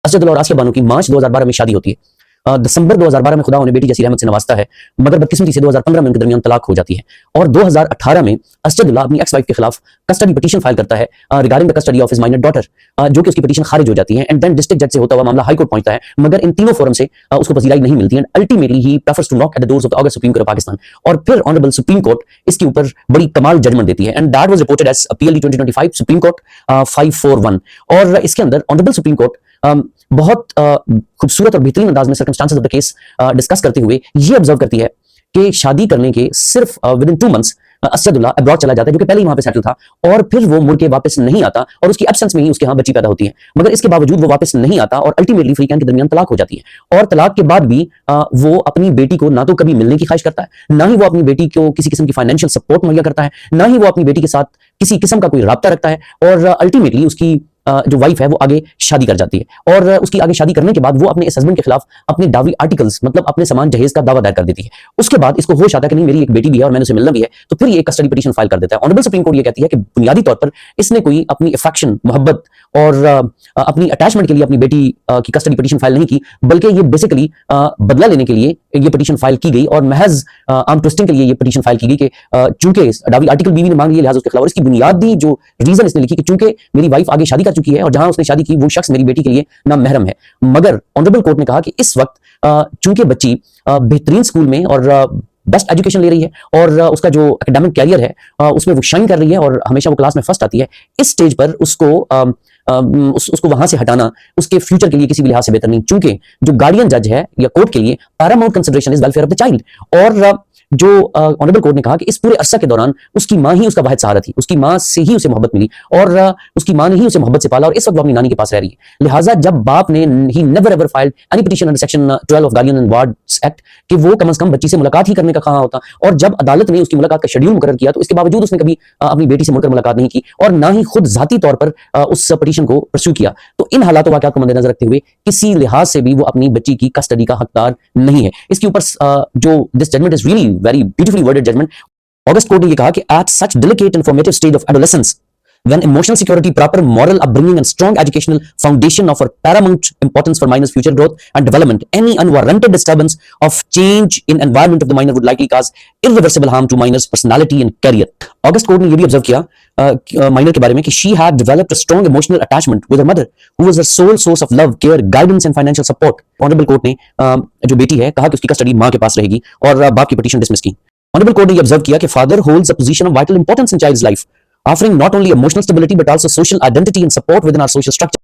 असद और आसिया बानो की मार्च 2012 में शादी होती है। दिसंबर 2012 में खुदा उन्हें बेटी जैसी रहमत से नवाजता है, मगर बदकिस्मती से 2015 में उनके दरमियान तलाक हो जाती है और 2018 में असदुल्लाह अपनी एक्स वाइफ के खिलाफ कस्टडी पिटीशन फाइल करता है regarding the custody of his minor daughter, जो कि उसकी पिटीशन खारिज हो जाती है एंड देन डिस्ट्रिक्ट जज से होता हुआ मामला हाई कोर्ट पहुंचता है, मगर इन तीनों फोरम से उसको पजीराई नहीं मिलती and ultimately he prefers to knock at the doors of the august supreme court of Pakistan. और फिर ऑनरेबल सुप्रीम कोर्ट इसके ऊपर बड़ी कमाल जजमेंट देती है and that was reported as PLD 2025 supreme court 541। और इसके अंदर ऑनरेबल सुप्रीम कोर्ट बहुत खूबसूरत और बेहतरीन अंदाज में circumstances of the case discuss करते हुए ये ऑब्जर्व करती है कि शादी करने के सिर्फ with in 2 months Asadullah abroad चला जाता है, जो कि पहले ही वहां पे सेटल था, और फिर वो मुड़ के वापस नहीं आता और उसकी एब्सेंस में ही उसके यहाँ बच्ची पैदा होती है, मगर इसके बावजूद वो वापस नहीं आता और अल्टीमेटली फ्रीकैन के दरमियान तलाक हो जाती है। और तलाक के बाद भी वो अपनी बेटी को ना तो कभी मिलने की ख्वाहिश करता है, ना ही वो अपनी बेटी को किसी किस्म की फाइनेंशियल सपोर्ट मुहैया करता है, ना ही वो अपनी बेटी के साथ किसी किस्म का कोई राब्ता रखता है, और अल्टीमेटली उसकी जो वाइफ है वो आगे शादी कर जाती है और उसकी आगे शादी करने के बाद वो अपने इस हस्बैंड के खिलाफ अपने डावी आर्टिकल्स मतलब अपने समान जहेज का दावा दायर कर देती है। उसके बाद इसको होश आता है कि नहीं मेरी एक बेटी भी है और मैंने उसे मिलना भी है, तो फिर ये एक कस्टडी पिटीशन फाइल कर देता है। ऑनरेबल सुप्रीम कोर्ट ये कहती है कि बुनियादी तौर पर इसने कोई अपनी अफेक्शन मोहब्बत और अपनी अटैचमेंट के लिए अपनी बेटी की कस्टडी पिटीशन फाइल नहीं की, बल्कि ये बेसिकली बदला लेने के लिए ये पिटीशन फाइल की गई और महज आर्म ट्विस्टिंग के लिए ये पिटीशन फाइल की गई कि चूंकि डावी आर्टिकल बीवी ने मांग लिया लिहाजा उसके खिलाफ। और इसकी बुनियादी जो रीजन इसने लिखी कि चूंकि मेरी वाइफ आगे शादी कर चुकी है और जहां उसने शादी की वो शख्स मेरी बेटी के लिए ना महरम है। मगर ऑनरेबल कोर्ट ने कहा कि इस वक्त चूंकि बच्ची बेहतरीन स्कूल में और बेस्ट एजुकेशन ले रही है और उसका जो एकेडमिक कैरियर है उसमें वो शाइन कर रही है और हमेशा वो क्लास में फर्स्ट आती है, इस स्टेज पर उसको उसको वहां से हटाना उसके फ्यूचर के लिए किसी भी लिहाज से बेहतर नहीं, चूंकि जो गार्डियन जज है या कोर्ट के लिए Paramount consideration is welfare of the child. और जो ऑनरेबल कोर्ट ने कहा कि इस पूरे अरसा के दौरान उसकी मां ही उसका वाहिद सहारा थी, उसकी मां से ही उसे मोहब्बत मिली और उसकी मां ने ही उसे मोहब्बत से पाला और इस वक्त वो अपनी नानी के पास रह रही है। लिहाजा जब बाप ने ही never ever filed any petition under section 12 of guardian and wards act कि वो कम से कम बच्ची से मुलाकात ही करने का कहा होता, और जब अदालत ने उसकी मुलाकात का शेड्यूल मुकर्रर किया तो इसके बावजूद उसने कभी अपनी बेटी से मुड़कर मुलाकात नहीं की और ना ही खुद जाती तौर पर उस पिटीशन को परस्यू किया। तो इन हालात वाक़यात को मद्देनजर रखते हुए किसी लिहाज से भी वो अपनी बच्ची की कस्टडी का हकदार नहीं है। इसके ऊपर जो this judgment is really very beautifully worded judgment, august court ने ये कहा कि at such delicate and formative stage of adolescence when emotional security, proper moral upbringing and strong educational foundation offer paramount importance for minor's future growth and development, any unwarranted disturbance of change in environment of the minor would likely cause irreversible harm to minor's personality and career. August court ने ये भी observe किया minor के बारे में कि she had developed a strong emotional attachment with her mother who was her sole source of love, care, guidance and financial support. Honourable court ने जो बेटी है कहा कि उसकी कस्टडी मां के पास रहेगी और बाप की पिटीशन डिसमिस की। ऑनरेबल कोर्ट ने ये ऑब्जर्व किया कि father holds a position of vital importance in child's life, offering not only emotional stability but also social identity and support within our social structure.